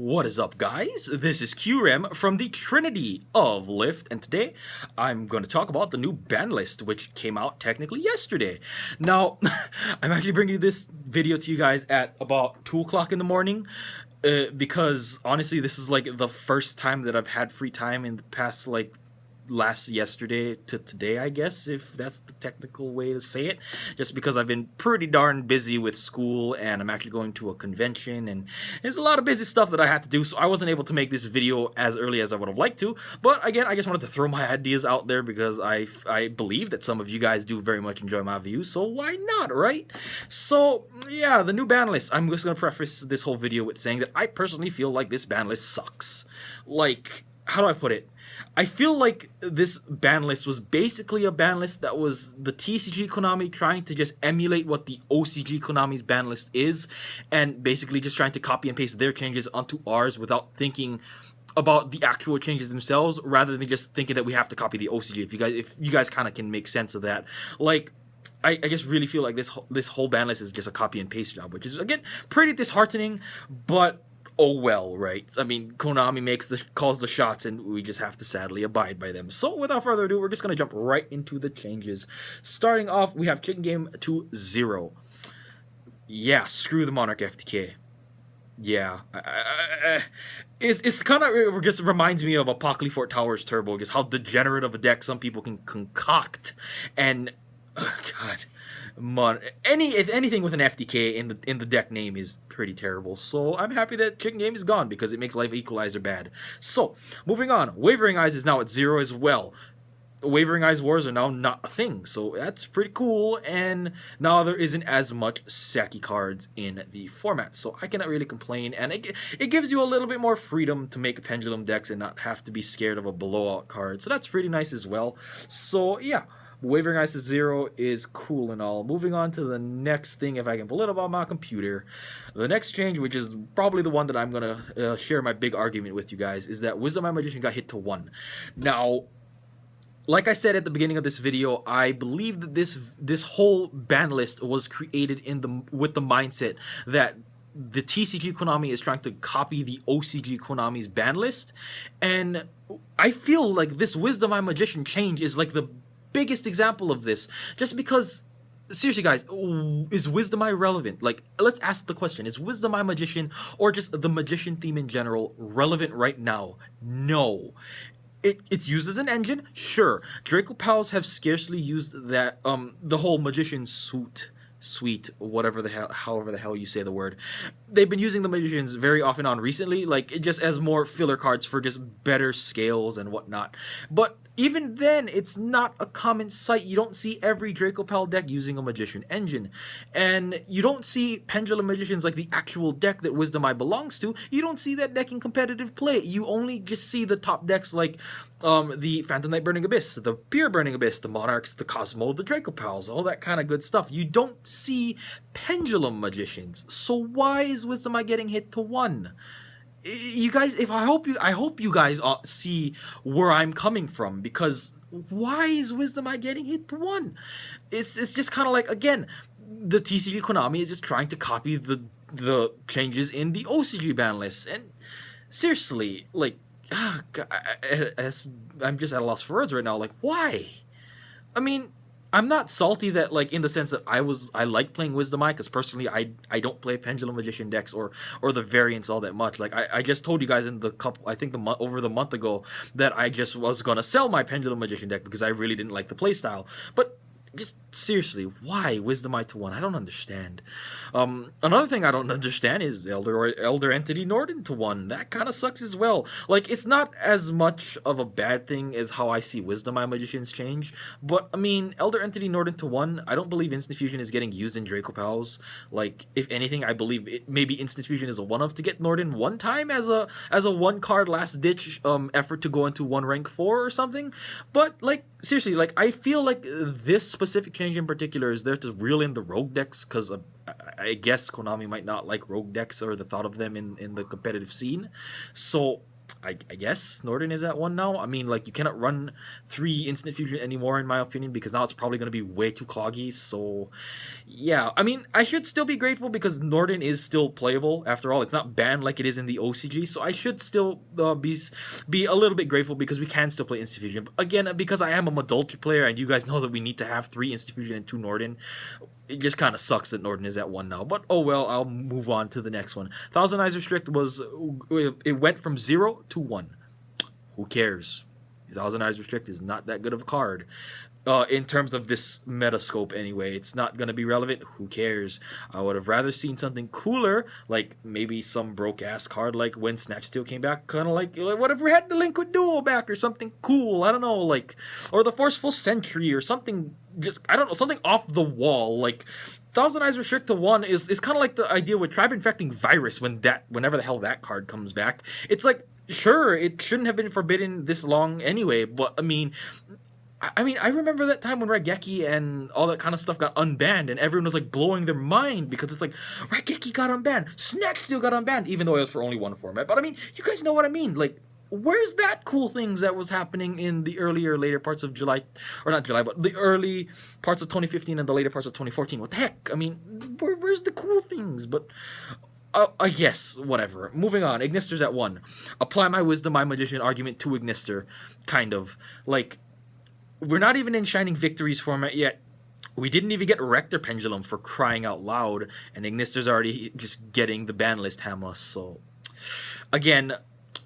What is up, guys? This is QREM from the Trinity of Lift, and today I'm going to talk about the new Banlist, which came out technically yesterday. Now, I'm actually bringing this video to you guys at about 2 o'clock in the morning, because honestly, this is like the first time that I've had free time in the past, like, last yesterday to today, I guess, if that's the technical way to say it, just because I've been pretty darn busy with school and I'm actually going to a convention and there's a lot of busy stuff that I had to do, so I wasn't able to make this video as early as I would have liked to. But again, I just wanted to throw my ideas out there because I believe that some of you guys do very much enjoy my views, so why not, right? So yeah, the new ban list. I'm just gonna preface this whole video with saying that I personally feel like this ban list sucks. Like, how do I put it? I feel like this ban list was basically a ban list that was the TCG Konami trying to just emulate what the OCG Konami's ban list is, and basically just trying to copy and paste their changes onto ours without thinking about the actual changes themselves, rather than just thinking that we have to copy the OCG. If you guys kind of can make sense of that, like. I just really feel like this whole ban list is just a copy and paste job, which is again pretty disheartening, but oh well, right? I mean, Konami calls the shots, and we just have to sadly abide by them. So without further ado, we're just gonna jump right into the changes. Starting off, we have Chicken Game to 0. Yeah, screw the Monarch FTK. Yeah, it's kind of just reminds me of Apocalypse Fort Towers Turbo, just how degenerate of a deck some people can concoct, and God. If anything with an FTK in the deck name is pretty terrible. So I'm happy that Chicken Game is gone because it makes Life Equalizer bad. So moving on, Wavering Eyes is now at 0 as well. Wavering Eyes Wars are now not a thing, so that's pretty cool, and now there isn't as much Saki cards in the format, so I cannot really complain, and it gives you a little bit more freedom to make pendulum decks and not have to be scared of a blowout card, so that's pretty nice as well. So yeah, Wavering Ice to 0 is cool and all. Moving on to the next thing, if I can pull it up on my computer. The next change, which is probably the one that I'm going to share my big argument with you guys, is that Wisdom Eye Magician got hit to 1. Now, like I said at the beginning of this video, I believe that this whole ban list was created with the mindset that the TCG Konami is trying to copy the OCG Konami's ban list, and I feel like this Wisdom Eye Magician change is like the biggest example of this, just because seriously guys, is Wisdom Eye relevant? Like, let's ask the question, is Wisdom Eye Magician, or just the Magician theme in general, relevant right now? No. It's used as an engine, sure. Draco Pals have scarcely used that the whole Magician suite, whatever the hell, however the hell you say the word. They've been using the Magicians very often on recently, like just as more filler cards for just better scales and whatnot. But even then, it's not a common sight. You don't see every Draco Pal deck using a Magician engine. And you don't see Pendulum Magicians, like the actual deck that Wisdom Eye belongs to. You don't see that deck in competitive play. You only just see the top decks like the Phantom Knight Burning Abyss, the Pure Burning Abyss, the Monarchs, the Cosmo, the Draco Pals, all that kind of good stuff. You don't see Pendulum Magicians. So why is Wisdom Eye getting hit to 1? You guys, I hope you guys see where I'm coming from, because why is Wisdom Eye getting hit to 1? It's just kind of like, again, the TCG Konami is just trying to copy the changes in the OCG ban list, and seriously, like, God, I'm just at a loss for words right now. Like, why? I mean, I'm not salty that, like, in the sense that I like playing Wisdom Eye, because personally I don't play Pendulum Magician decks or the variants all that much. Like, I just told you guys in the couple, I think over the month ago, that I just was gonna sell my Pendulum Magician deck because I really didn't like the playstyle. But just seriously, why Wisdom Eye to 1? I don't understand. Another thing I don't understand is Elder Entity Norden to 1. That kind of sucks as well. Like, it's not as much of a bad thing as how I see Wisdom Eye Magicians change, but I mean, Elder Entity Norden to 1, I don't believe Instant Fusion is getting used in Draco Pals. Like, if anything, I believe maybe Instant Fusion is a one-off to get Norden one time as a one card last ditch effort to go into 1 rank 4 or something. But like, seriously, like, I feel like this specific change in particular is there to reel in the rogue decks, because I guess Konami might not like rogue decks or the thought of them in the competitive scene. So I guess Norden is at 1 now. I mean, like, you cannot run 3 Instant Fusion anymore, in my opinion, because now it's probably going to be way too cloggy. So, yeah. I mean, I should still be grateful because Norden is still playable. After all, it's not banned like it is in the OCG. So I should still be a little bit grateful because we can still play Instant Fusion. But again, because I am a Madolchi player, and you guys know that we need to have 3 Instant Fusion and 2 Norden, it just kind of sucks that Norden is at 1 now. But oh well, I'll move on to the next one. Thousand Eyes Restrict it went from 0 to 1. Who cares? Thousand Eyes Restrict is not that good of a card. In terms of this metascope anyway, it's not going to be relevant. Who cares? I would have rather seen something cooler, like maybe some broke ass card like when Snatch Steel came back, kind of like whatever had the Liquid Duo back or something cool. I don't know, like, or the Forceful Sentry or something. Just, I don't know, something off the wall. Like, Thousand Eyes Restrict to 1 is kind of like the idea with Tribe Infecting Virus whenever the hell that card comes back. It's like, sure, it shouldn't have been forbidden this long anyway, but I remember that time when Raigeki and all that kind of stuff got unbanned, and everyone was like blowing their mind because it's like Raigeki got unbanned, Snatch Steel got unbanned, even though it was for only one format. But I mean, you guys know what I mean. Like, where's that cool things that was happening in the later parts of July, or not July, but the early parts of 2015 and the later parts of 2014? What the heck? I mean, where's the cool things? But I guess, whatever. Moving on. Ignister's at 1. Apply my wisdom, my magician argument to Ignister, kind of. Like, we're not even in Shining Victories format yet. We didn't even get Rector Pendulum, for crying out loud, and Ignister's already just getting the ban list hammer. So, again,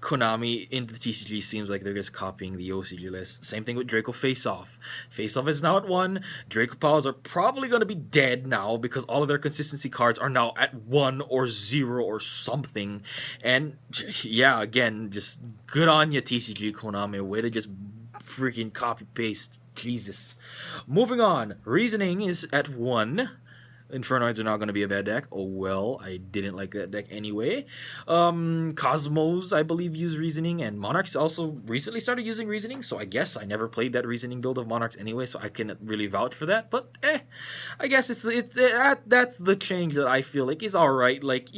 Konami in the TCG seems like they're just copying the OCG list. Same thing with Draco Face Off. Face Off is now at 1. Draco Powers are probably going to be dead now because all of their consistency cards are now at 1 or 0 or something. And yeah, again, just good on you, TCG Konami. Way to just freaking copy paste. Jesus. Moving on. Reasoning is at 1. Infernoids are not going to be a bad deck. Oh well, I didn't like that deck anyway. Cosmos, I believe, use Reasoning, and Monarchs also recently started using Reasoning, so I guess I never played that Reasoning build of Monarchs anyway, so I can't really vouch for that, but I guess that's the change that I feel like is alright. Like,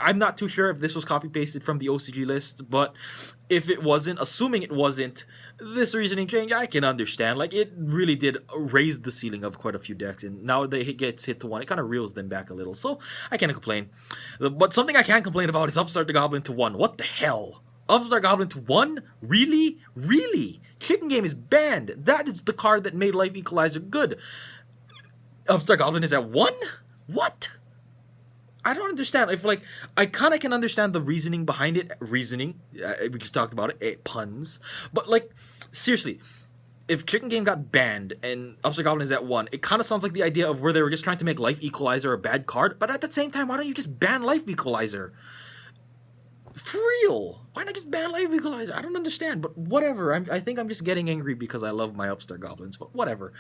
I'm not too sure if this was copy-pasted from the OCG list, but if it wasn't, assuming it wasn't, this Reasoning change, I can understand. Like, it really did raise the ceiling of quite a few decks, and now they gets hit to 1, it kind of reels them back a little, so I can't complain. But something I can complain about is Upstart the Goblin to 1. What the hell? Upstart Goblin to 1? Really? Really? Chicken Game is banned. That is the card that made Life Equalizer good. Upstart Goblin is at 1? What? I don't understand. If, like, I kind of can understand the reasoning behind it. Reasoning, we just talked about it, puns. But, like, seriously, if Chicken Game got banned and Upstart Goblin is at 1, it kind of sounds like the idea of where they were just trying to make Life Equalizer a bad card. But at the same time, why don't you just ban Life Equalizer? For real. Why not just ban Life Equalizer? I don't understand, but whatever. I think I'm just getting angry because I love my Upstart Goblins, but whatever.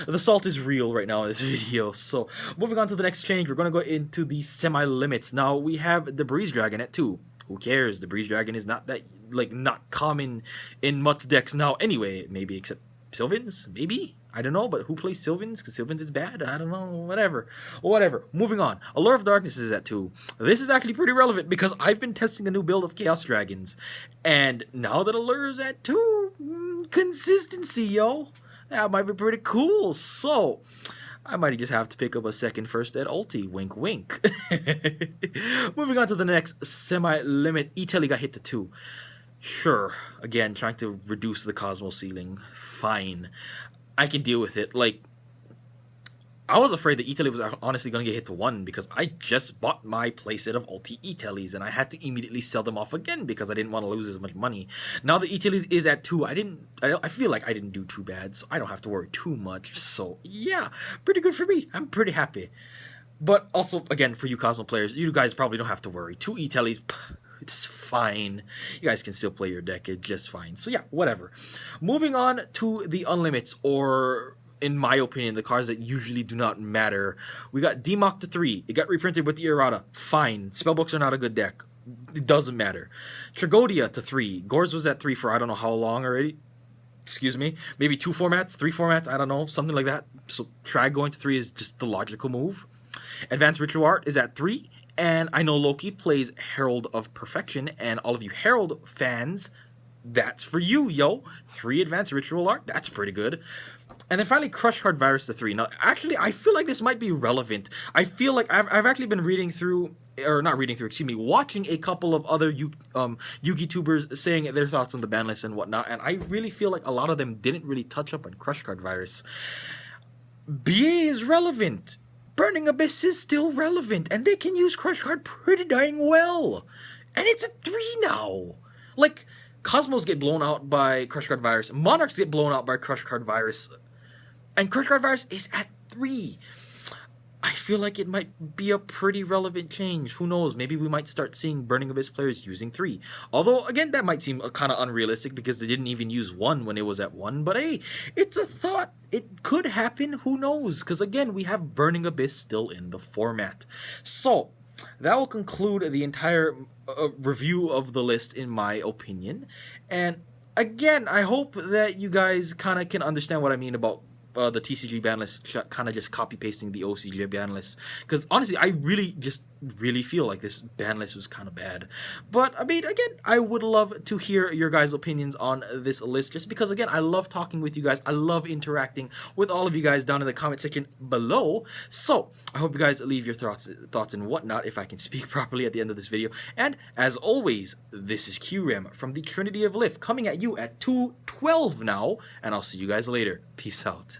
The salt is real right now in this video. So, moving on to the next change, we're going to go into the semi-limits. Now, we have the Breeze Dragon at 2. Who cares? The Breeze Dragon is not that, like, not common in much decks now anyway. Maybe except Sylvans? Maybe? I don't know, but who plays Sylvans? Because Sylvans is bad? I don't know. Whatever. Moving on. Allure of Darkness is at 2. This is actually pretty relevant because I've been testing a new build of Chaos Dragons. And now that Allure is at 2, consistency, yo. That might be pretty cool. So, I might just have to pick up a second first at ulti. Wink, wink. Moving on to the next semi-limit. E-Telly got hit to 2. Sure. Again, trying to reduce the Cosmos ceiling. Fine. I can deal with it. Like, I was afraid that E-Telly was honestly going to get hit to 1 because I just bought my playset of ulti E-Tellys and I had to immediately sell them off again because I didn't want to lose as much money. Now that E-Telly is at 2, I feel like I didn't do too bad, so I don't have to worry too much. So, yeah, pretty good for me. I'm pretty happy. But also, again, for you Cosmo players, you guys probably don't have to worry. 2 E-Tellys, it's fine. You guys can still play your deck just fine. So yeah, whatever. Moving on to the Unlimits, or in my opinion, the cards that usually do not matter. We got Demok to 3. It got reprinted with the errata. Fine. Spellbooks are not a good deck. It doesn't matter. Tragodia to 3. Gores was at 3 for I don't know how long already. Excuse me. Maybe 2 formats, 3 formats, I don't know. Something like that. So Trag going to 3 is just the logical move. Advanced Ritual Art is at 3. And I know Loki plays Herald of Perfection, and all of you Herald fans, that's for you, yo. 3 advanced ritual art, that's pretty good. And then finally, Crush Card Virus to 3. Now, actually, I feel like this might be relevant. I feel like I've actually been reading through, or not reading through, excuse me, watching a couple of other Yugi tubers saying their thoughts on the ban list and whatnot, and I really feel like a lot of them didn't really touch up on Crush Card Virus. BA is relevant. Burning Abyss is still relevant, and they can use Crush Card pretty dang well. And it's a 3 now. Like, Cosmos get blown out by Crush Card Virus, Monarchs get blown out by Crush Card Virus, and Crush Card Virus is at 3. I feel like it might be a pretty relevant change. Who knows? Maybe we might start seeing Burning Abyss players using 3. Although, again, that might seem kind of unrealistic because they didn't even use 1 when it was at 1. But hey, it's a thought. It could happen. Who knows? Because, again, we have Burning Abyss still in the format. So, that will conclude the entire review of the list, in my opinion. And, again, I hope that you guys kind of can understand what I mean about the TCG ban list, kind of just copy pasting the OCG ban list, because honestly I really feel like this ban list was kind of bad. But I mean, again, I would love to hear your guys' opinions on this list, just because again I love talking with you guys. I love interacting with all of you guys down in the comment section below. So I hope you guys leave your thoughts and whatnot, if I can speak properly at the end of this video. And as always, this is QRem from the Trinity of Lift, coming at you at 2:12 now, and I'll see you guys later. Peace out.